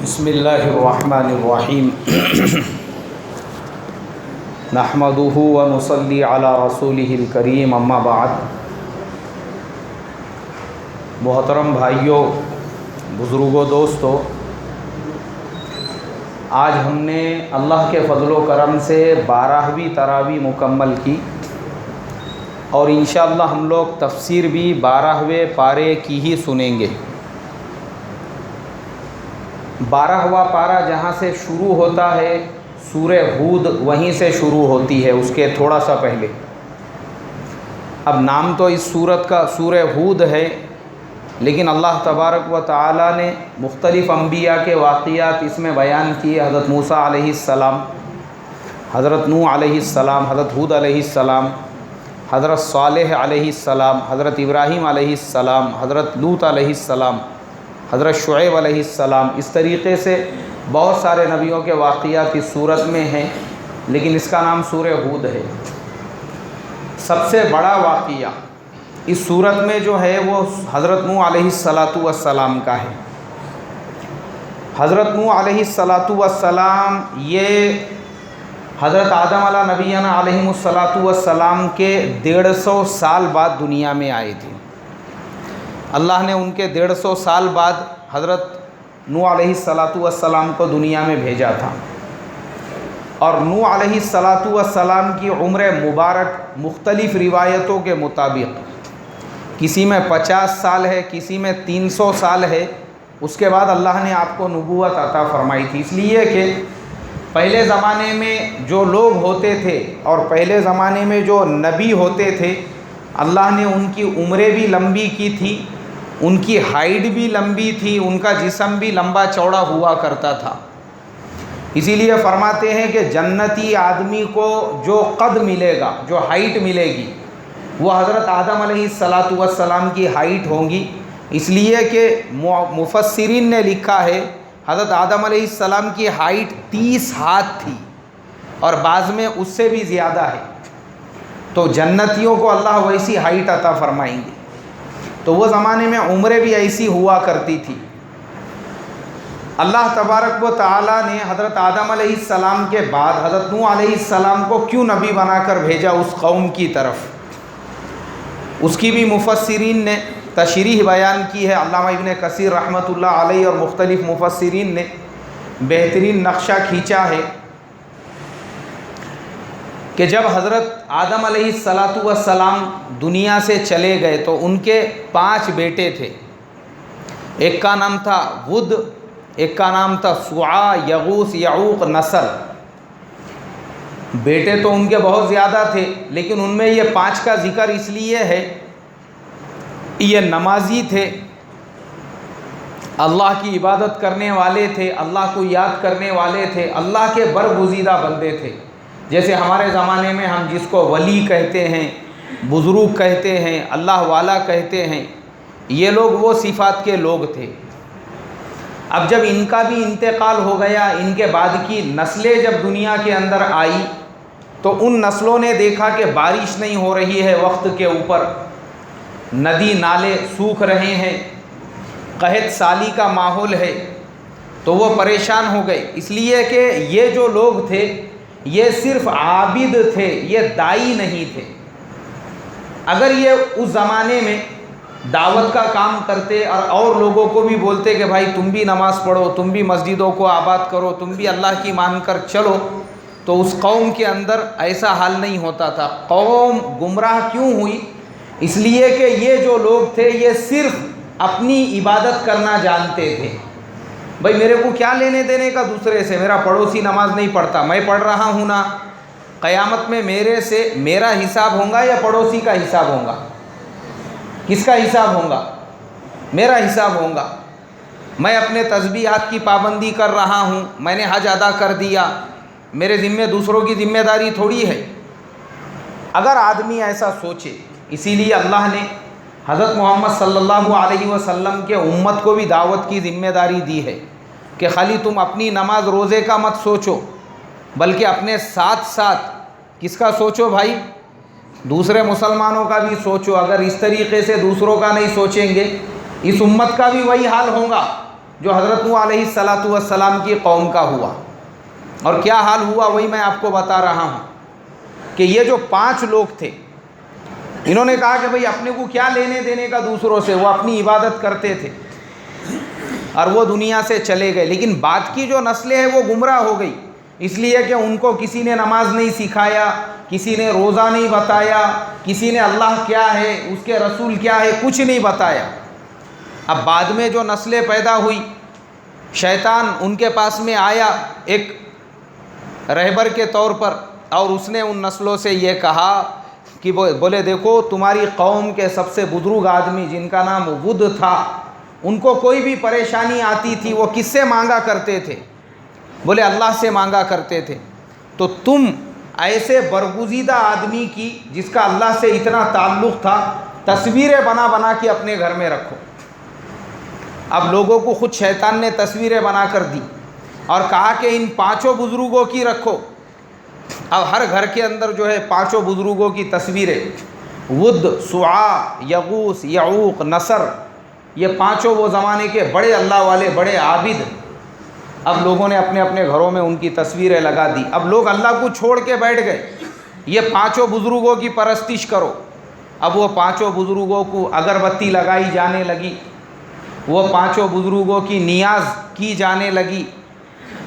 بسم اللہ الرحمن الرحیم نحمدہ ونصلی علی رسولہ الکریم اما بعد۔ محترم بھائیوں، بزرگوں، دوستوں، آج ہم نے اللہ کے فضل و کرم سے 12ویں تراویح مکمل کی اور انشاءاللہ ہم لوگ تفسیر بھی 12ویں پارے کی ہی سنیں گے۔ 12واں پارہ جہاں سے شروع ہوتا ہے سورہ ہود وہیں سے شروع ہوتی ہے، اس کے تھوڑا سا پہلے۔ اب نام تو اس سورت کا سورہ ہود ہے، لیکن اللہ تبارک و تعالی نے مختلف انبیاء کے واقعات اس میں بیان کیے۔ حضرت موسیٰ علیہ السلام، حضرت نوح علیہ السلام، حضرت ہود علیہ السلام، حضرت صالح علیہ السلام، حضرت ابراہیم علیہ السلام، حضرت لوط علیہ السلام، حضرت شعیب علیہ السلام۔ اس طریقے سے بہت سارے نبیوں کے واقعات اس سورت میں ہیں، لیکن اس کا نام سورہ ہود ہے۔ سب سے بڑا واقعہ اس سورت میں جو ہے وہ حضرت نوح علیہ السلام کا ہے۔ حضرت نوح علیہ السلام یہ حضرت آدم علیہ نبینا علیہ السلام کے 150 سال بعد دنیا میں آئے تھے۔ اللہ نے ان کے 150 سال بعد حضرت نوح علیہ السلام کو دنیا میں بھیجا تھا، اور نوح علیہ السلام کی عمر مبارک مختلف روایتوں کے مطابق کسی میں 50 سال ہے، کسی میں 300 سال ہے۔ اس کے بعد اللہ نے آپ کو نبوت عطا فرمائی تھی، اس لیے کہ پہلے زمانے میں جو لوگ ہوتے تھے اور پہلے زمانے میں جو نبی ہوتے تھے، اللہ نے ان کی عمریں بھی لمبی کی تھی، ان کی ہائٹ بھی لمبی تھی، ان کا جسم بھی لمبا چوڑا ہوا کرتا تھا۔ اسی لیے فرماتے ہیں کہ جنتی آدمی کو جو قد ملے گا، جو ہائٹ ملے گی، وہ حضرت آدم علیہ السلام کی ہائٹ ہوں گی۔ اس لیے کہ مفسرین نے لکھا ہے حضرت آدم علیہ السلام کی ہائٹ 30 ہاتھ تھی، اور بعض میں اس سے بھی زیادہ ہے۔ تو جنتیوں کو اللہ ویسی ہائٹ عطا فرمائیں گے۔ تو وہ زمانے میں عمریں بھی ایسی ہوا کرتی تھی۔ اللہ تبارک و تعالی نے حضرت آدم علیہ السلام کے بعد حضرت نوح علیہ السلام کو کیوں نبی بنا کر بھیجا اس قوم کی طرف، اس کی بھی مفسرین نے تشریح بیان کی ہے۔ علامہ ابن کثیر رحمۃ اللہ علیہ اور مختلف مفسرین نے بہترین نقشہ کھینچا ہے کہ جب حضرت آدم علیہ السلام دنیا سے چلے گئے تو ان کے 5 بیٹے تھے۔ ایک کا نام تھا ود، ایک کا نام تھا سعا، یغوث، یعوق، نصر۔ بیٹے تو ان کے بہت زیادہ تھے، لیکن ان میں یہ 5 کا ذکر اس لیے ہے، یہ نمازی تھے، اللہ کی عبادت کرنے والے تھے، اللہ کو یاد کرنے والے تھے، اللہ کے برگزیدہ بندے تھے۔ جیسے ہمارے زمانے میں ہم جس کو ولی کہتے ہیں، بزرگ کہتے ہیں، اللہ والا کہتے ہیں، یہ لوگ وہ صفات کے لوگ تھے۔ اب جب ان کا بھی انتقال ہو گیا، ان کے بعد کی نسلیں جب دنیا کے اندر آئی تو ان نسلوں نے دیکھا کہ بارش نہیں ہو رہی ہے وقت کے اوپر، ندی نالے سوکھ رہے ہیں، قحط سالی کا ماحول ہے، تو وہ پریشان ہو گئے۔ اس لیے کہ یہ جو لوگ تھے یہ صرف عابد تھے، یہ دائی نہیں تھے۔ اگر یہ اس زمانے میں دعوت کا کام کرتے اور لوگوں کو بھی بولتے کہ بھائی تم بھی نماز پڑھو، تم بھی مسجدوں کو آباد کرو، تم بھی اللہ کی مان کر چلو، تو اس قوم کے اندر ایسا حال نہیں ہوتا تھا۔ قوم گمراہ کیوں ہوئی؟ اس لیے کہ یہ جو لوگ تھے یہ صرف اپنی عبادت کرنا جانتے تھے۔ بھائی میرے کو کیا لینے دینے کا دوسرے سے، میرا پڑوسی نماز نہیں پڑھتا، میں پڑھ رہا ہوں نا، قیامت میں میرے سے میرا حساب ہوگا یا پڑوسی کا حساب ہوگا؟ کس کا حساب ہوگا؟ میرا حساب ہوگا۔ میں اپنے تسبیحات کی پابندی کر رہا ہوں، میں نے حج ادا کر دیا، میرے ذمے دوسروں کی ذمہ داری تھوڑی ہے۔ اگر آدمی ایسا سوچے، اسی لیے اللہ نے حضرت محمد صلی اللہ علیہ وسلم کے امت کو بھی دعوت کی ذمہ داری دی ہے کہ خالی تم اپنی نماز روزے کا مت سوچو، بلکہ اپنے ساتھ ساتھ کس کا سوچو بھائی؟ دوسرے مسلمانوں کا بھی سوچو۔ اگر اس طریقے سے دوسروں کا نہیں سوچیں گے، اس امت کا بھی وہی حال ہوگا۔ جو حضرت نوح علیہ السلام کی قوم کا ہوا. اور کیا حال ہوا وہی میں آپ کو بتا رہا ہوں کہ یہ جو 5 لوگ تھے انہوں نے کہا کہ بھئی اپنے کو کیا لینے دینے کا دوسروں سے، وہ اپنی عبادت کرتے تھے اور وہ دنیا سے چلے گئے. لیکن بعد کی جو نسلیں ہیں وہ گمراہ ہو گئی، اس لیے کہ ان کو کسی نے نماز نہیں سکھایا، کسی نے روزہ نہیں بتایا، کسی نے اللہ کیا ہے اس کے رسول کیا ہے کچھ نہیں بتایا. اب بعد میں جو نسلیں پیدا ہوئی، شیطان ان کے پاس میں آیا ایک رہبر کے طور پر، اور اس نے ان نسلوں سے یہ کہا کہ بولے دیکھو تمہاری قوم کے سب سے بزرگ آدمی جن کا نام ود تھا، ان کو کوئی بھی پریشانی آتی تھی وہ کس سے مانگا کرتے تھے؟ بولے اللہ سے مانگا کرتے تھے. تو تم ایسے برگزیدہ آدمی کی جس کا اللہ سے اتنا تعلق تھا تصویریں بنا بنا کے اپنے گھر میں رکھو. اب لوگوں کو خود شیطان نے تصویریں بنا کر دی اور کہا کہ ان 5 بزرگوں کی رکھو. اب ہر گھر کے اندر جو ہے 5 بزرگوں کی تصویریں، ود، سعا، یغوث، یعوق، نصر، یہ 5 وہ زمانے کے بڑے اللہ والے، بڑے عابد. اب لوگوں نے اپنے اپنے گھروں میں ان کی تصویریں لگا دی. اب لوگ اللہ کو چھوڑ کے بیٹھ گئے، یہ 5 بزرگوں کی پرستش کرو. اب وہ 5 بزرگوں کو اگربتی لگائی جانے لگی، وہ 5 بزرگوں کی نیاز کی جانے لگی،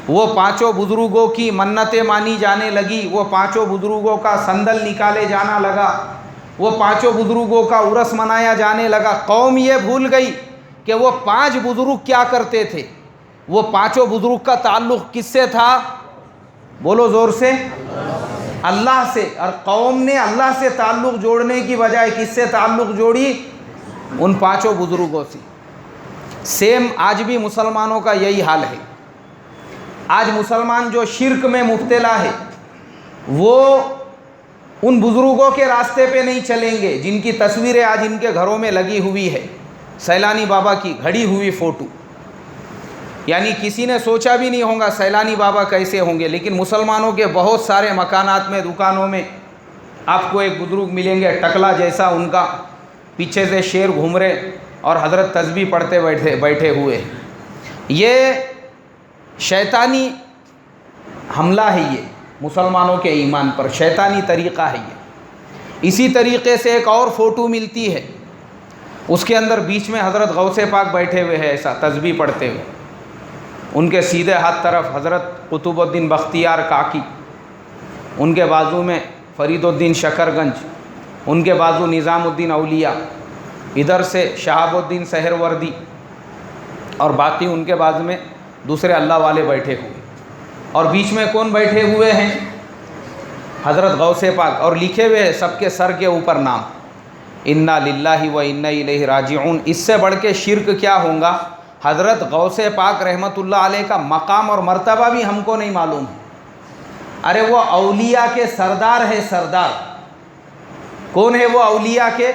وہ 5 بزرگوں کی منتیں مانی جانے لگی، وہ 5 بزرگوں کا صندل نکالے جانا لگا، وہ 5 بزرگوں کا عرس منایا جانے لگا. قوم یہ بھول گئی کہ وہ 5 بزرگ کیا کرتے تھے. وہ 5 بزرگ کا تعلق کس سے تھا؟ بولو زور سے، اللہ سے. اور قوم نے اللہ سے تعلق جوڑنے کی بجائے کس سے تعلق جوڑی؟ ان 5 بزرگوں سے. سیم آج بھی مسلمانوں کا یہی حال ہے. آج مسلمان جو شرک میں مبتلا ہے وہ ان بزرگوں کے راستے پہ نہیں چلیں گے جن کی تصویریں آج ان کے گھروں میں لگی ہوئی ہے. سیلانی بابا کی گھڑی ہوئی فوٹو، یعنی کسی نے سوچا بھی نہیں ہوگا سیلانی بابا کیسے ہوں گے. لیکن مسلمانوں کے بہت سارے مکانات میں، دکانوں میں آپ کو ایک بزرگ ملیں گے ٹکلا جیسا، ان کا پیچھے سے شیر گھوم رہے اور حضرت تسبیح پڑھتے بیٹھے ہوئے. یہ شیطانی حملہ ہے، یہ مسلمانوں کے ایمان پر شیطانی طریقہ ہے یہ. اسی طریقے سے ایک اور فوٹو ملتی ہے، اس کے اندر بیچ میں حضرت غوث پاک بیٹھے ہوئے ہیں ایسا تسبیح پڑھتے ہوئے. ان کے سیدھے ہاتھ طرف حضرت قطب الدین بختیار کاکی، ان کے بازو میں فرید الدین شکر گنج، ان کے بازو نظام الدین اولیاء، ادھر سے شہاب الدین سہروردی، اور باقی ان کے بازو میں دوسرے اللہ والے بیٹھے ہوئے. اور بیچ میں کون بیٹھے ہوئے ہیں؟ حضرت غوث پاک. اور لکھے ہوئے ہیں سب کے سر کے اوپر نام، انا للہ و انا الیہ راجعون. اس سے بڑھ کے شرک کیا ہوگا؟ حضرت غوث پاک رحمۃ اللہ علیہ کا مقام اور مرتبہ بھی ہم کو نہیں معلوم ہے. ارے وہ اولیاء کے سردار ہے، سردار. کون ہے وہ؟ اولیاء کے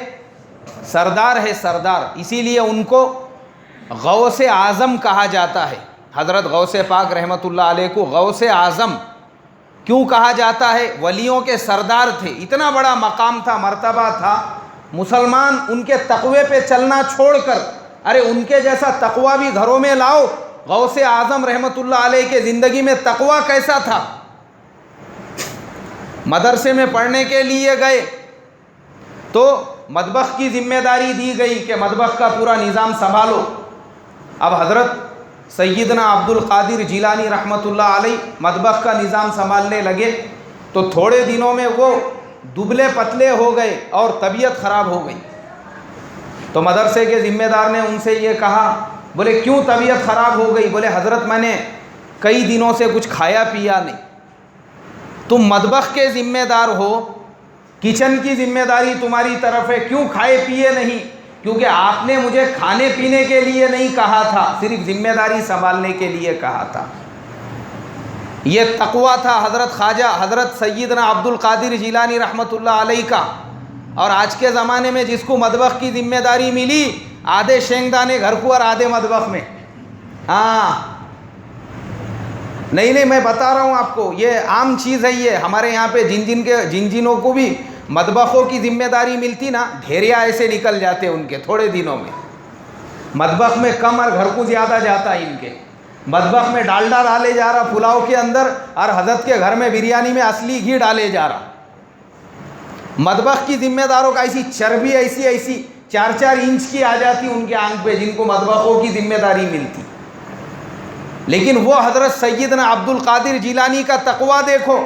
سردار ہے، سردار. اسی لیے ان کو غوث اعظم کہا جاتا ہے. حضرت غوث پاک رحمۃ اللہ علیہ کو غوث اعظم کیوں کہا جاتا ہے؟ ولیوں کے سردار تھے، اتنا بڑا مقام تھا، مرتبہ تھا. مسلمان ان کے تقوی پہ چلنا چھوڑ کر ارے ان کے جیسا تقوی بھی گھروں میں لاؤ. غوث اعظم رحمۃ اللہ علیہ کے زندگی میں تقوی کیسا تھا؟ مدرسے میں پڑھنے کے لیے گئے تو مطبخ کی ذمہ داری دی گئی کہ مطبخ کا پورا نظام سنبھالو. اب حضرت سیدنا عبد القادر جیلانی رحمۃ اللہ علیہ مطبخ کا نظام سنبھالنے لگے تو تھوڑے دنوں میں وہ دبلے پتلے ہو گئے اور طبیعت خراب ہو گئی. تو مدرسے کے ذمہ دار نے ان سے یہ کہا، بولے کیوں طبیعت خراب ہو گئی؟ بولے حضرت میں نے کئی دنوں سے کچھ کھایا پیا نہیں. تم مطبخ کے ذمہ دار ہو، کچن کی ذمہ داری تمہاری طرف ہے، کیوں کھائے پیے نہیں؟ کیونکہ آپ نے مجھے کھانے پینے کے لیے نہیں کہا تھا، صرف ذمہ داری سنبھالنے کے لیے کہا تھا. یہ تقویٰ تھا حضرت خواجہ حضرت سیدنا عبد القادر جیلانی رحمۃ اللہ علیہ کا. اور آج کے زمانے میں جس کو مطبخ کی ذمہ داری ملی، آدھے شینگدانے گھر کو اور آدھے مطبخ میں. ہاں نہیں میں بتا رہا ہوں آپ کو، یہ عام چیز ہے. یہ ہمارے یہاں پہ جن جنوں کو بھی مطبخوں کی ذمہ داری ملتی نا، ڈھیریا ایسے نکل جاتے ان کے تھوڑے دنوں میں. مطبخ میں کم اور گھر کو زیادہ جاتا ہے ان کے. مطبخ میں ڈالڈا ڈالے جا رہا پلاؤ کے اندر، اور حضرت کے گھر میں بریانی میں اصلی گھی ڈالے جا رہا. مطبخ کی ذمہ داروں کا ایسی چربی ایسی 4 انچ کی آ جاتی ان کے آنکھ پہ، جن کو مطبخوں کی ذمہ داری ملتی. لیکن وہ حضرت سیدنا عبد القادر جیلانی کا تقویٰ دیکھو،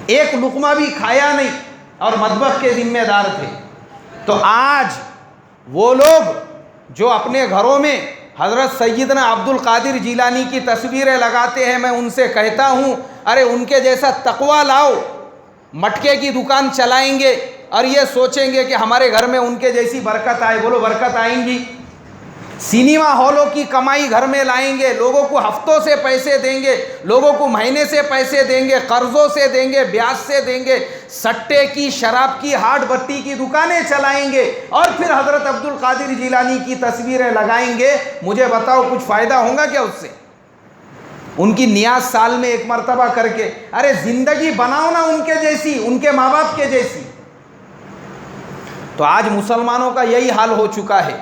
ایک لقمہ بھی کھایا نہیں اور مطبخ کے ذمہ دار تھے. تو آج وہ لوگ جو اپنے گھروں میں حضرت سیدنا عبد القادر جیلانی کی تصویریں لگاتے ہیں، میں ان سے کہتا ہوں ارے ان کے جیسا تقویٰ لاؤ. مٹکے کی دکان چلائیں گے اور یہ سوچیں گے کہ ہمارے گھر میں ان کے جیسی برکت آئے. بولو برکت آئیں گی؟ سینما ہالوں کی کمائی گھر میں لائیں گے، لوگوں کو ہفتوں سے پیسے دیں گے، لوگوں کو مہینے سے پیسے دیں گے، قرضوں سے دیں گے، بیاج سے دیں گے، سٹے کی، شراب کی، ہاٹ بٹی کی دکانیں چلائیں گے، اور پھر حضرت عبد القادر جیلانی کی تصویریں لگائیں گے. مجھے بتاؤ کچھ فائدہ ہوگا کیا اس سے؟ ان کی نیاز سال میں 1 مرتبہ کر کے، ارے زندگی بناؤ نا ان کے جیسی، ان کے ماں باپ کے جیسی. تو آج مسلمانوں کا یہی حال ہو چکا ہے.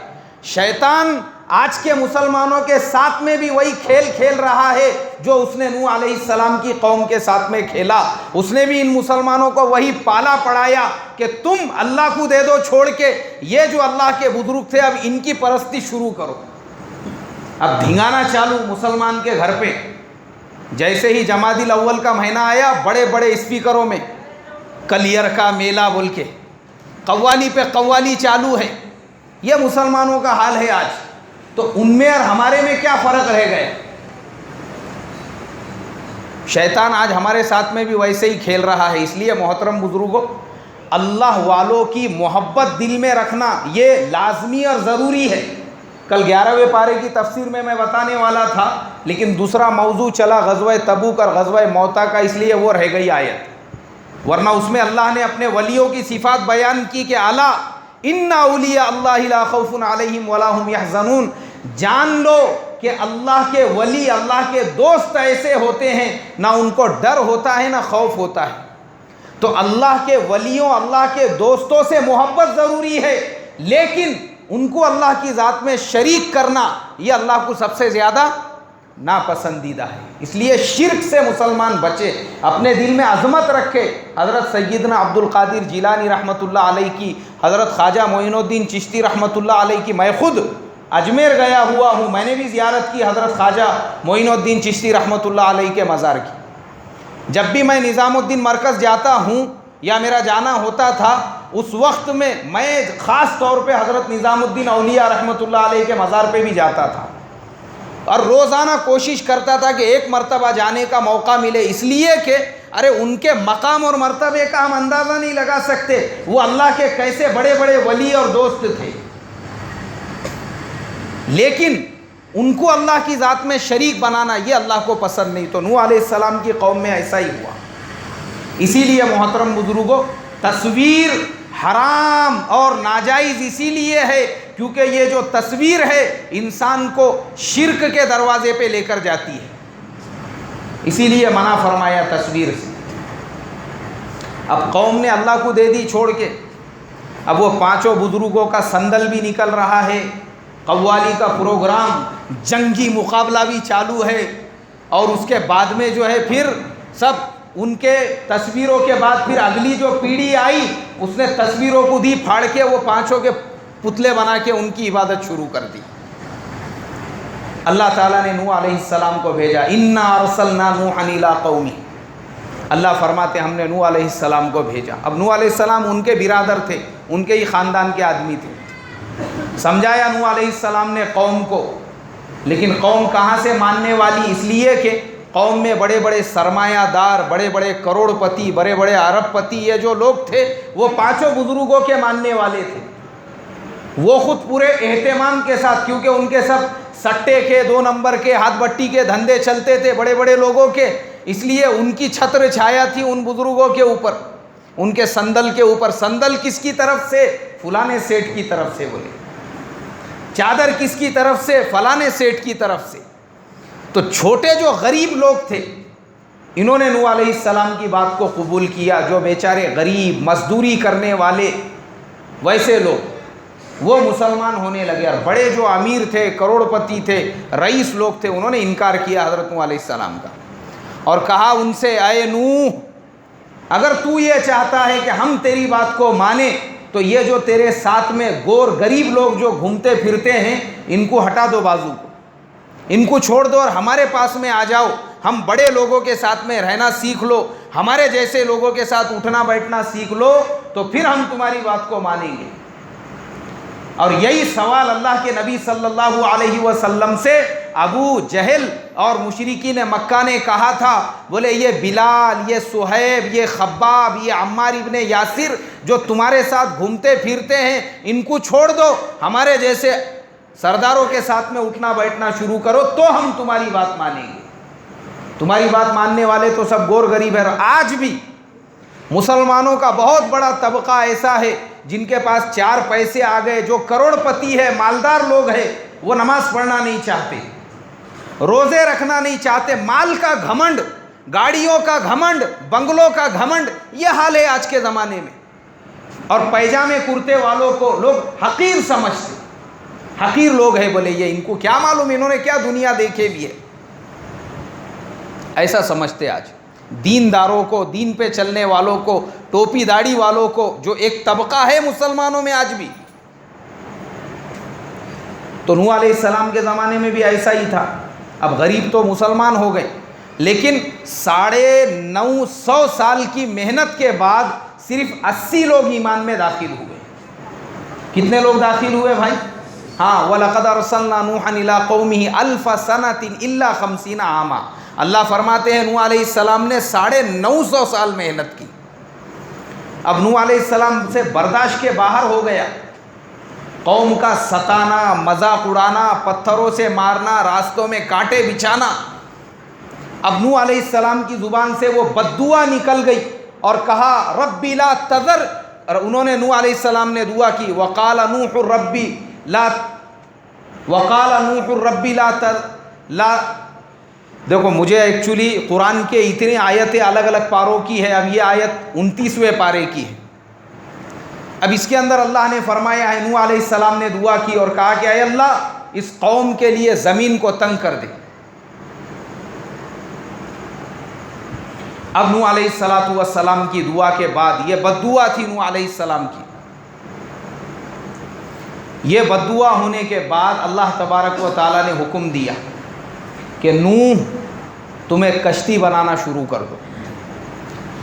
شیطان آج کے مسلمانوں کے ساتھ میں بھی وہی کھیل کھیل رہا ہے جو اس نے نوح علیہ السلام کی قوم کے ساتھ میں کھیلا. اس نے بھی ان مسلمانوں کو وہی پالا پڑھایا کہ تم اللہ کو دے دو چھوڑ کے، یہ جو اللہ کے بزرگ تھے اب ان کی پرستی شروع کرو. اب دھنگانا چالو مسلمان کے گھر پہ. جیسے ہی جمادی الاول کا مہینہ آیا، بڑے بڑے اسپیکروں میں کلیر کا میلہ بول کے قوالی پہ قوالی چالو ہے. یہ مسلمانوں کا حال ہے آج. تو ان میں اور ہمارے میں کیا فرق رہ گئے؟ شیطان آج ہمارے ساتھ میں بھی ویسے ہی کھیل رہا ہے. اس لیے محترم بزرگوں، اللہ والوں کی محبت دل میں رکھنا یہ لازمی اور ضروری ہے. کل 11ویں پارے کی تفسیر میں بتانے والا تھا، لیکن دوسرا موضوع چلا غزوہ تبوک اور غزوہ موتا کا، اس لیے وہ رہ گئی آیت. ورنہ اس میں اللہ نے اپنے ولیوں کی صفات بیان کی کہ الا ان اولیاء اللہ لا خوف علیہم ولا هم یحزنون. جان لو کہ اللہ کے ولی، اللہ کے دوست ایسے ہوتے ہیں نہ ان کو ڈر ہوتا ہے نہ خوف ہوتا ہے. تو اللہ کے ولیوں، اللہ کے دوستوں سے محبت ضروری ہے، لیکن ان کو اللہ کی ذات میں شریک کرنا یہ اللہ کو سب سے زیادہ ناپسندیدہ ہے. اس لیے شرک سے مسلمان بچے، اپنے دل میں عظمت رکھے. حضرت سیدنا عبد القادر جیلانی رحمۃ اللہ علیہ کی، حضرت خواجہ معین الدین چشتی رحمۃ اللہ علیہ کی، میں خود اجمیر گیا ہوا ہوں، میں نے بھی زیارت کی حضرت خواجہ معین الدین چشتی رحمۃ اللہ علیہ کے مزار کی. جب بھی میں نظام الدین مرکز جاتا ہوں یا میرا جانا ہوتا تھا، اس وقت میں خاص طور پہ حضرت نظام الدین اولیاء رحمۃ اللہ علیہ کے مزار پہ بھی جاتا تھا، اور روزانہ کوشش کرتا تھا کہ 1 مرتبہ جانے کا موقع ملے. اس لیے کہ ارے ان کے مقام اور مرتبے کا ہم اندازہ نہیں لگا سکتے، وہ اللہ کے کیسے بڑے بڑے ولی اور دوست تھے. لیکن ان کو اللہ کی ذات میں شریک بنانا یہ اللہ کو پسند نہیں. تو نوح علیہ السلام کی قوم میں ایسا ہی ہوا. اسی لیے محترم بزرگوں، تصویر حرام اور ناجائز اسی لیے ہے کیونکہ یہ جو تصویر ہے انسان کو شرک کے دروازے پہ لے کر جاتی ہے. اسی لیے منع فرمایا تصویر سے. اب قوم نے اللہ کو دے دی چھوڑ کے، اب وہ 5 بزرگوں کا سندل بھی نکل رہا ہے، قوالی کا پروگرام، جنگی مقابلہ بھی چالو ہے، اور اس کے بعد میں جو ہے پھر سب ان کے تصویروں کے بعد پھر اگلی جو پیڑھی آئی اس نے تصویروں کو دی پھاڑ کے، وہ 5 کے پتلے بنا کے ان کی عبادت شروع کر دی. اللہ تعالیٰ نے نوح علیہ السلام کو بھیجا. انا ارسلنا نوحا الی قومہ. اللہ فرماتے ہم نے نوح علیہ السلام کو بھیجا. اب نوح علیہ السلام ان کے برادر تھے، ان کے ہی خاندان کے آدمی تھے. سمجھایا نوح علیہ السلام نے قوم کو، لیکن قوم کہاں سے ماننے والی؟ اس لیے کہ قوم میں بڑے بڑے سرمایہ دار، بڑے بڑے کروڑ پتی، بڑے بڑے ارب پتی یہ جو لوگ تھے وہ 5 بزرگوں کے ماننے والے تھے. وہ خود پورے اہتمام کے ساتھ، کیونکہ ان کے سب سٹے کے، 2 نمبر کے، ہاتھ بٹی کے دھندے چلتے تھے بڑے بڑے لوگوں کے، اس لیے ان کی چھتر چھایا تھی ان بزرگوں کے اوپر، ان کے سندل کے اوپر. سندل کس کی طرف سے؟ فلانے سیٹ کی طرف سے. بولے چادر کس کی طرف سے؟ فلانے سیٹ کی طرف سے. تو چھوٹے جو غریب لوگ تھے انہوں نے نوح علیہ السلام کی بات کو قبول کیا. جو بیچارے غریب مزدوری کرنے والے ویسے لوگ، وہ مسلمان ہونے لگے، اور بڑے جو امیر تھے، کروڑ پتی تھے، رئیس لوگ تھے، انہوں نے انکار کیا حضرت نوح علیہ السلام کا، اور کہا ان سے اے نوح، اگر تو یہ چاہتا ہے کہ ہم تیری بات کو مانیں تو یہ جو تیرے ساتھ میں گور غریب لوگ جو گھومتے پھرتے ہیں ان کو ہٹا دو، بازو کو ان کو چھوڑ دو اور ہمارے پاس میں آ جاؤ، ہم بڑے لوگوں کے ساتھ میں رہنا سیکھ لو، ہمارے جیسے لوگوں کے ساتھ اٹھنا بیٹھنا سیکھ لو، تو پھر ہم تمہاری بات کو مانیں گے۔ اور یہی سوال اللہ کے نبی صلی اللہ علیہ وسلم سے ابو جہل اور مشرکین مکہ نے کہا تھا، بولے یہ بلال، یہ صہیب، یہ خباب، یہ عمار ابن یاسر جو تمہارے ساتھ گھومتے پھرتے ہیں ان کو چھوڑ دو، ہمارے جیسے سرداروں کے ساتھ میں اٹھنا بیٹھنا شروع کرو تو ہم تمہاری بات مانیں گے۔ تمہاری بات ماننے والے تو سب گور غریب ہیں۔ آج بھی مسلمانوں کا بہت بڑا طبقہ ایسا ہے جن کے پاس 4 پیسے آ گئے، جو کروڑ پتی ہے، مالدار لوگ ہیں، وہ نماز پڑھنا نہیں چاہتے، روزے رکھنا نہیں چاہتے، مال کا گھمنڈ، گاڑیوں کا گھمنڈ، بنگلوں کا گھمنڈ، یہ حال ہے آج کے زمانے میں۔ اور پیجامے کرتے والوں کو لوگ حقیر سمجھتے، حقیر لوگ ہیں، بولے یہ ان کو کیا معلوم، انہوں نے کیا دنیا دیکھے بھی ہے، ایسا سمجھتے آج۔ دینداروں کو، دین پہ چلنے والوں کو، ٹوپی داڑھی والوں کو، جو ایک طبقہ ہے مسلمانوں میں آج بھی۔ تو نوح علیہ السلام کے زمانے میں بھی ایسا ہی تھا۔ اب غریب تو مسلمان ہو گئے، لیکن 950 سال کی محنت کے بعد صرف 80 لوگ ایمان میں داخل ہوئے۔ کتنے لوگ داخل ہوئے بھائی؟ ہاں، وَلَقَدْ أَرْسَلْنَا نُوحًا إِلَىٰ قَوْمِهِ أَلْفَ سَنَةٍ إِلَّا 50 عَامًا۔ اللہ فرماتے ہیں نوح علیہ السلام نے 950 سال محنت کی۔ اب نوح علیہ السلام سے برداشت کے باہر ہو گیا، قوم کا ستانا، مذاق اڑانا، پتھروں سے مارنا، راستوں میں کانٹے بچھانا۔ اب نوح علیہ السلام کی زبان سے وہ بددعا نکل گئی اور کہا ربی لا تذر، اور انہوں نے نوح علیہ السلام نے دعا کی، وقال نوح ربی لا دیکھو مجھے ایکچولی قرآن کے اتنے آیتیں الگ الگ پاروں کی ہے، اب یہ آیت 29ویں پارے کی ہے۔ اب اس کے اندر اللہ نے فرمایا ہے، نوح علیہ السلام نے دعا کی اور کہا کہ اے اللہ اس قوم کے لیے زمین کو تنگ کر دے۔ اب نوح علیہ السلام کی دعا کے بعد، یہ بددعا تھی نوح علیہ السلام کی، یہ بددعا ہونے کے بعد اللہ تبارک و تعالیٰ نے حکم دیا کہ نوح تمہیں کشتی بنانا شروع کر دو۔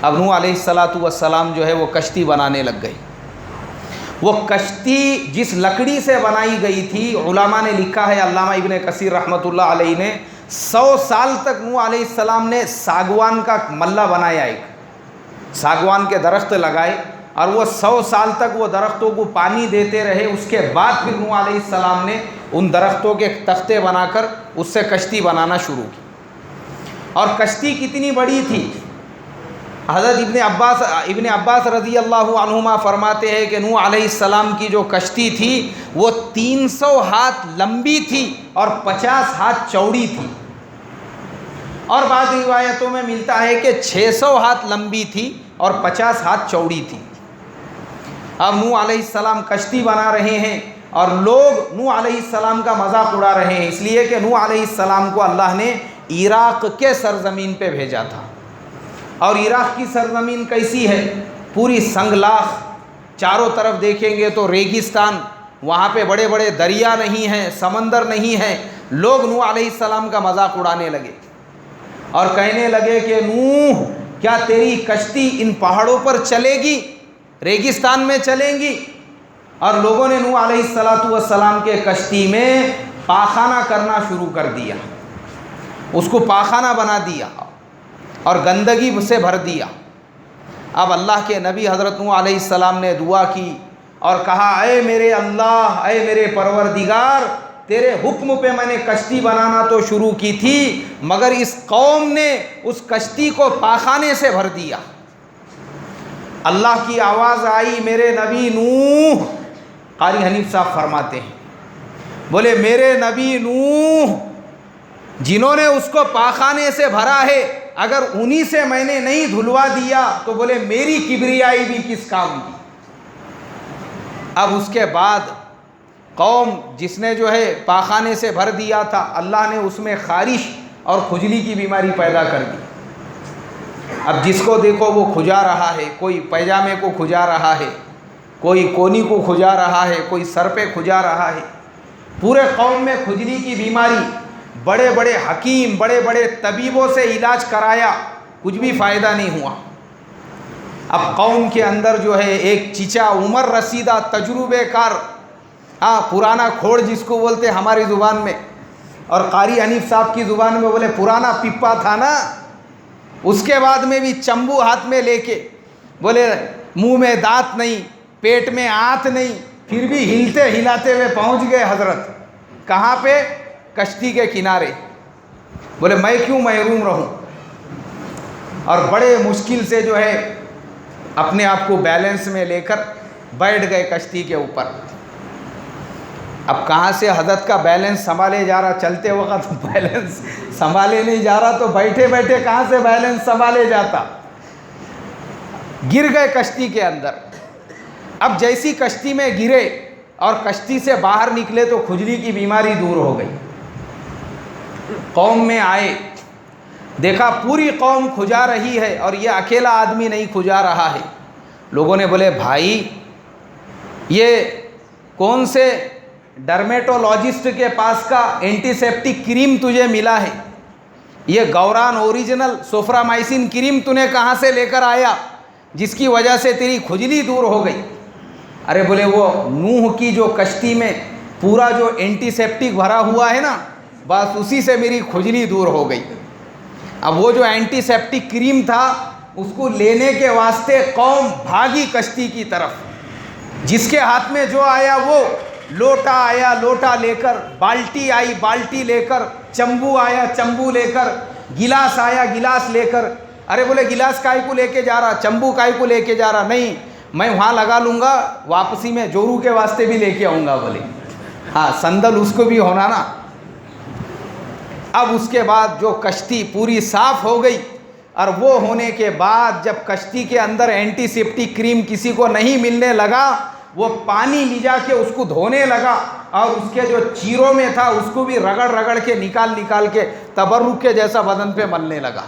اب نوح علیہ السلام جو ہے وہ کشتی بنانے لگ گئی۔ وہ کشتی جس لکڑی سے بنائی گئی تھی، علماء نے لکھا ہے، علامہ ابن کثیر رحمۃ اللہ علیہ نے 100 سال تک نوح علیہ السلام نے ساگوان کا ملہ بنایا، ایک ساگوان کے درخت لگائے، اور وہ 100 سال تک وہ درختوں کو پانی دیتے رہے۔ اس کے بعد پھر نوح علیہ السلام نے ان درختوں کے تختے بنا کر اس سے کشتی بنانا شروع کی۔ اور کشتی کتنی بڑی تھی، حضرت ابن عباس رضی اللہ عنہما فرماتے ہیں کہ نوح علیہ السلام کی جو کشتی تھی وہ 300 ہاتھ لمبی تھی اور 50 ہاتھ چوڑی تھی، اور بعض روایتوں میں ملتا ہے کہ 600 ہاتھ لمبی تھی اور 50 ہاتھ چوڑی تھی۔ اب نوح علیہ السلام کشتی بنا رہے ہیں اور لوگ نوح علیہ السلام کا مذاق اڑا رہے ہیں، اس لیے کہ نوح علیہ السلام کو اللہ نے عراق کے سرزمین پہ بھیجا تھا۔ اور عراق کی سرزمین کیسی ہے؟ پوری سنگلاخ، چاروں طرف دیکھیں گے تو ریگستان، وہاں پہ بڑے بڑے دریا نہیں ہیں، سمندر نہیں ہے۔ لوگ نوح علیہ السلام کا مذاق اڑانے لگے اور کہنے لگے کہ نوح کیا تیری کشتی ان پہاڑوں پر چلے گی، ریگستان میں چلیں گی؟ اور لوگوں نے نوح علیہ السلام کے کشتی میں پاخانہ کرنا شروع کر دیا، اس کو پاخانہ بنا دیا اور گندگی سے بھر دیا۔ اب اللہ کے نبی حضرت نوح علیہ السلام نے دعا کی اور کہا اے میرے اللہ، اے میرے پروردگار، تیرے حکم پہ میں نے کشتی بنانا تو شروع کی تھی، مگر اس قوم نے اس کشتی کو پاخانے سے بھر دیا۔ اللہ کی آواز آئی، میرے نبی نوح، قاری حنیف صاحب فرماتے ہیں، بولے میرے نبی نوح جنہوں نے اس کو پاخانے سے بھرا ہے، اگر انہی سے میں نے نہیں دھلوا دیا تو بولے میری کبریائی بھی کس کام کی۔ اب اس کے بعد قوم جس نے جو ہے پاخانے سے بھر دیا تھا، اللہ نے اس میں خارش اور کھجلی کی بیماری پیدا کر دی۔ اب جس کو دیکھو وہ کھجا رہا ہے، کوئی پیجامے کو کھجا رہا ہے، کوئی کونی کو کھجا رہا ہے، کوئی سر پہ کھجا رہا ہے، پورے قوم میں کھجلی کی بیماری۔ بڑے بڑے حکیم، بڑے بڑے طبیبوں سے علاج کرایا، کچھ بھی فائدہ نہیں ہوا۔ اب قوم کے اندر جو ہے ایک چچا عمر رسیدہ تجربے کار، پرانا کھوڑ جس کو بولتے ہماری زبان میں، اور قاری حنیف صاحب کی زبان میں بولے پرانا پپا تھا نا، اس کے بعد میں بھی چمبو ہاتھ میں لے کے بولے منہ میں دانت نہیں، پیٹ میں آنت نہیں، پھر بھی ہلتے ہلاتے ہوئے پہنچ گئے حضرت کہاں پہ؟ کشتی کے کنارے۔ بولے میں کیوں محروم رہوں، اور بڑے مشکل سے جو ہے اپنے آپ کو بیلنس میں لے کر بیٹھ گئے کشتی کے اوپر۔ اب کہاں سے حضرت کا بیلنس سنبھالے جا رہا، چلتے وقت بیلنس سنبھالے نہیں جا رہا تو بیٹھے بیٹھے کہاں سے بیلنس سنبھالے جاتا، گر گئے کشتی کے اندر۔ اب جیسی کشتی میں گرے اور کشتی سے باہر نکلے تو کھجلی کی بیماری دور ہو گئی۔ قوم میں آئے، دیکھا پوری قوم کھجا رہی ہے اور یہ اکیلا آدمی نہیں کھجا رہا ہے۔ لوگوں نے بولے بھائی یہ کون سے ڈرمیٹولوجسٹ کے پاس کا اینٹی سیپٹک کریم تجھے ملا ہے، یہ گوران اوریجنل سوفرامائسن کریم تو نے کہاں سے لے کر آیا جس کی وجہ سے تیری کھجلی دور ہو گئی؟ ارے بولے وہ نوح کی جو کشتی میں پورا جو اینٹی سیپٹک بھرا ہوا ہے نا، بس اسی سے میری کھجلی دور ہو گئی۔ اب وہ جو اینٹی سیپٹک کریم تھا اس کو لینے کے واسطے قوم بھاگی کشتی کی طرف، جس کے ہاتھ میں جو آیا وہ لوٹا آیا لوٹا لے کر، بالٹی آئی بالٹی لے کر، چمبو آیا چمبو لے کر، گلاس آیا گلاس لے کر۔ ارے بولے گلاس کائے کو لے کے جا رہا، چمبو کائے کو لے کے جا رہا؟ نہیں میں وہاں لگا لوں گا، واپسی میں جورو کے واسطے بھی لے کے آؤں گا۔ بولے ہاں سندل اس کو بھی ہونا نا۔ اب اس کے بعد جو کشتی پوری صاف ہو گئی، اور وہ ہونے کے بعد جب کشتی کے اندر اینٹی سیپٹک کریم کسی کو نہیں ملنے لگا، وہ پانی لے جا کے اس کو دھونے لگا، اور اس کے جو چیروں میں تھا اس کو بھی رگڑ رگڑ کے نکال کے تبرک کے جیسا بدن پہ ملنے لگا۔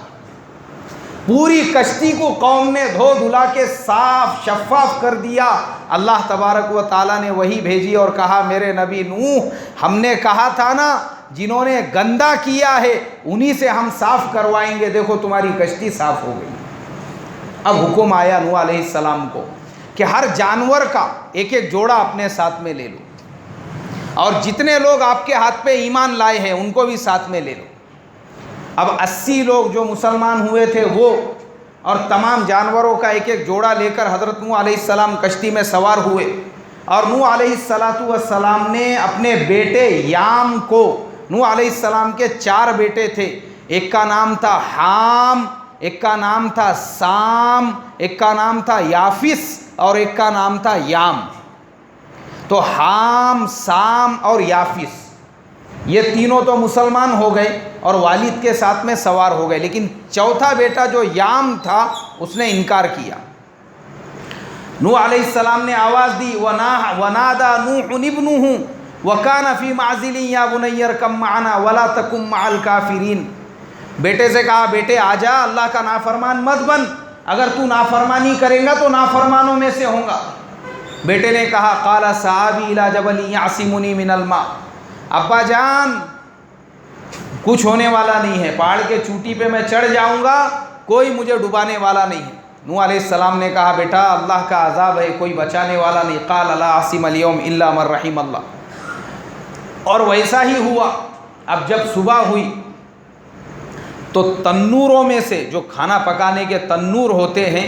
پوری کشتی کو قوم نے دھو دھلا کے صاف شفاف کر دیا۔ اللہ تبارک و تعالیٰ نے وحی بھیجی اور کہا میرے نبی نوح، ہم نے کہا تھا نا جنہوں نے گندا کیا ہے انہی سے ہم صاف کروائیں گے، دیکھو تمہاری کشتی صاف ہو گئی۔ اب حکم آیا نوح علیہ السلام کو کہ ہر جانور کا ایک ایک جوڑا اپنے ساتھ میں لے لو، اور جتنے لوگ آپ کے ہاتھ پہ ایمان لائے ہیں ان کو بھی ساتھ میں لے لو۔ اب 80 لوگ جو مسلمان ہوئے تھے وہ اور تمام جانوروں کا ایک ایک جوڑا لے کر حضرت نوح علیہ السلام کشتی میں سوار ہوئے، اور نوح علیہ السلام نے اپنے بیٹے یام کو، نوح علیہ السلام کے 4 بیٹے تھے، ایک کا نام تھا حام، ایک کا نام تھا سام، ایک کا نام تھا یافس، اور ایک کا نام تھا یام۔ تو حام، سام اور یافس یہ تینوں تو مسلمان ہو گئے اور والد کے ساتھ میں سوار ہو گئے، لیکن چوتھا بیٹا جو یام تھا اس نے انکار کیا۔ نوح علیہ السلام نے آواز دی، وَنَادَى نُوحٌ ابْنَهُ وَكَانَ فِي مَعْزِلٍ يَا بُنَيَّ ارْكَب مَّعَنَا وَلَا تَكُن مَّعَ الْكَافِرِينَ۔ بیٹے سے کہا بیٹے آجا، اللہ کا نافرمان مت بن، اگر تو نافرمانی کرے گا تو نافرمانوں میں سے ہوں گا۔ بیٹے نے کہا قَالَ سَآوِي إِلَىٰ جَبَلٍ يَعْصِمُنِي مِنَ الْمَاءِ، ابا جان کچھ ہونے والا نہیں ہے، پہاڑ کے چوٹی پہ میں چڑھ جاؤں گا، کوئی مجھے ڈبانے والا نہیں ہے۔ نوح علیہ السلام نے کہا بیٹا اللہ کا عذاب ہے، کوئی بچانے والا نہیں۔ قال لا عاصم اليوم الا من رحم اللہ۔ اور ویسا ہی ہوا۔ اب جب صبح ہوئی تو تنوروں میں سے، جو کھانا پکانے کے تنور ہوتے ہیں،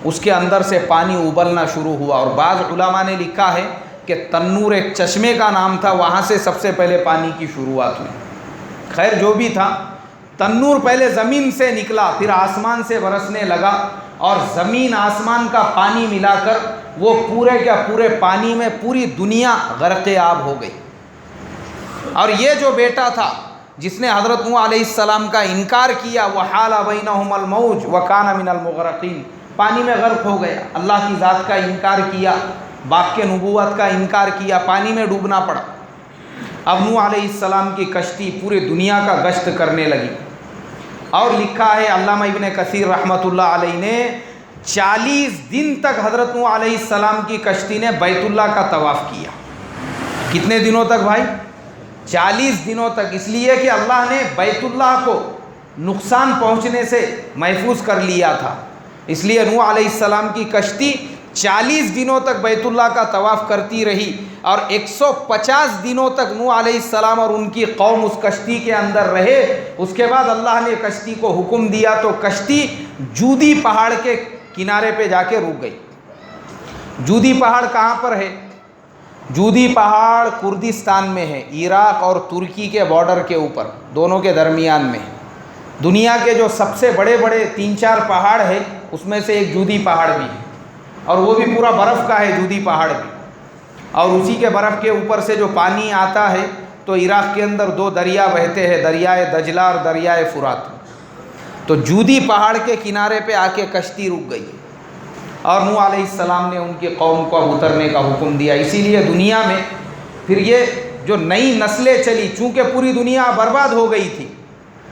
اس کے اندر سے پانی ابلنا شروع ہوا، اور بعض علماء نے لکھا ہے کہ تنور ایک چشمے کا نام تھا، وہاں سے سب سے پہلے پانی کی شروعات ہوئی۔ خیر جو بھی تھا، تنور پہلے زمین سے نکلا، پھر آسمان سے برسنے لگا، اور زمین آسمان کا پانی ملا کر وہ پورے کے پورے پانی میں پوری دنیا غرق آب ہو گئی۔ اور یہ جو بیٹا تھا جس نے حضرت نوح علیہ السلام کا انکار کیا، وحال بینہم الموج وکان من المغرقین، پانی میں غرق ہو گیا، اللہ کی ذات کا انکار کیا، باپ کے نبوت کا انکار کیا، پانی میں ڈوبنا پڑا۔ اب نوح علیہ السلام کی کشتی پورے دنیا کا گشت کرنے لگی، اور لکھا ہے علامہ ابن کثیر رحمۃ اللہ علیہ نے 40 دن تک حضرت نوح علیہ السلام کی کشتی نے بیت اللہ کا طواف کیا۔ کتنے دنوں تک بھائی؟ 40 دنوں تک، اس لیے کہ اللہ نے بیت اللہ کو نقصان پہنچنے سے محفوظ کر لیا تھا، اس لیے نوح علیہ السلام کی کشتی 40 دنوں تک بیت اللہ کا طواف کرتی رہی، اور 150 دنوں تک نوح علیہ السلام اور ان کی قوم اس کشتی کے اندر رہے۔ اس کے بعد اللہ نے کشتی کو حکم دیا تو کشتی جودی پہاڑ کے کنارے پہ جا کے رک گئی۔ جودی پہاڑ کہاں پر ہے؟ جودی پہاڑ کردستان میں ہے، عراق اور ترکی کے بارڈر کے اوپر، دونوں کے درمیان میں ہے۔ دنیا کے جو سب سے بڑے بڑے 3-4 پہاڑ ہیں اس میں سے ایک جودی پہاڑ بھی ہے، اور وہ بھی پورا برف کا ہے جودی پہاڑ بھی، اور اسی کے برف کے اوپر سے جو پانی آتا ہے تو عراق کے اندر 2 دریا بہتے ہیں، دریائے دجلہ اور دریائے فرات۔ تو جودی پہاڑ کے کنارے پہ آ کے کشتی رک گئی، اور نوح علیہ السلام نے ان کی قوم کو اترنے کا حکم دیا۔ اسی لیے دنیا میں پھر یہ جو نئی نسلیں چلی، چونکہ پوری دنیا برباد ہو گئی تھی،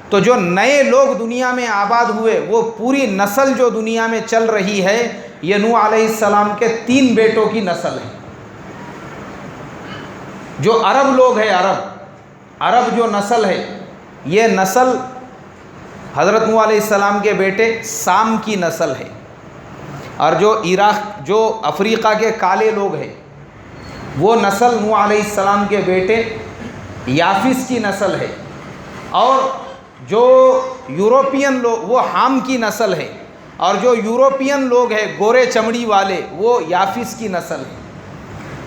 تو جو نئے لوگ دنیا میں آباد ہوئے، وہ پوری نسل جو دنیا میں چل رہی ہے یہ نوح علیہ السلام کے 3 بیٹوں کی نسل ہے۔ جو عرب لوگ ہیں، عرب جو نسل ہے، یہ نسل حضرت نوح علیہ السلام کے بیٹے سام کی نسل ہے، اور جو عراق، جو افریقہ کے کالے لوگ ہیں، وہ نسل نوح علیہ السلام کے بیٹے یافس کی نسل ہے، اور جو یورپین لوگ وہ حام کی نسل ہے، اور جو یورپین لوگ ہیں گورے چمڑی والے وہ یافس کی نسل ہے۔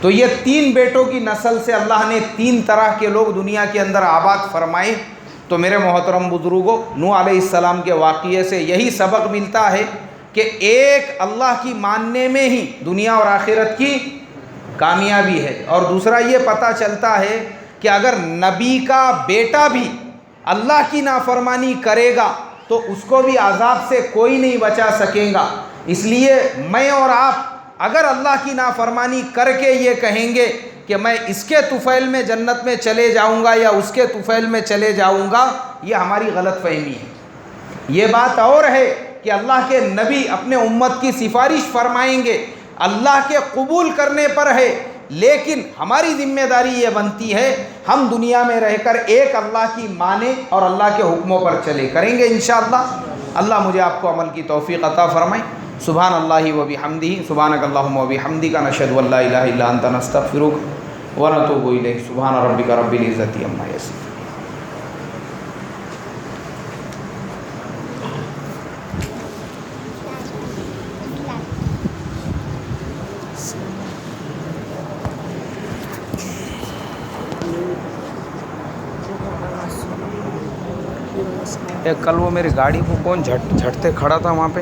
تو یہ 3 بیٹوں کی نسل سے اللہ نے 3 طرح کے لوگ دنیا کے اندر آباد فرمائے۔ تو میرے محترم بزرگوں، نوح علیہ السلام کے واقعے سے یہی سبق ملتا ہے کہ ایک اللہ کی ماننے میں ہی دنیا اور آخرت کی کامیابی ہے، اور دوسرا یہ پتہ چلتا ہے کہ اگر نبی کا بیٹا بھی اللہ کی نافرمانی کرے گا تو اس کو بھی عذاب سے کوئی نہیں بچا سکے گا۔ اس لیے میں اور آپ اگر اللہ کی نافرمانی کر کے یہ کہیں گے کہ میں اس کے طفیل میں جنت میں چلے جاؤں گا یا اس کے طفیل میں چلے جاؤں گا، یہ ہماری غلط فہمی ہے۔ یہ بات اور ہے کہ اللہ کے نبی اپنے امت کی سفارش فرمائیں گے، اللہ کے قبول کرنے پر ہے، لیکن ہماری ذمہ داری یہ بنتی ہے ہم دنیا میں رہ کر ایک اللہ کی مانیں اور اللہ کے حکموں پر چلے کریں گے انشاءاللہ۔ اللہ مجھے آپ کو عمل کی توفیق عطا فرمائے۔ سبحان اللہ و بحمدہ، سبحانک اللہم و بحمدک، نشہد ان لا الہ الا انت، نستغفرک و نتوب الیک۔ سبحان ربک رب العزۃ عما یصفون۔ کل وہ میری گاڑی کو کون جھٹتے کھڑا تھا وہاں پہ؟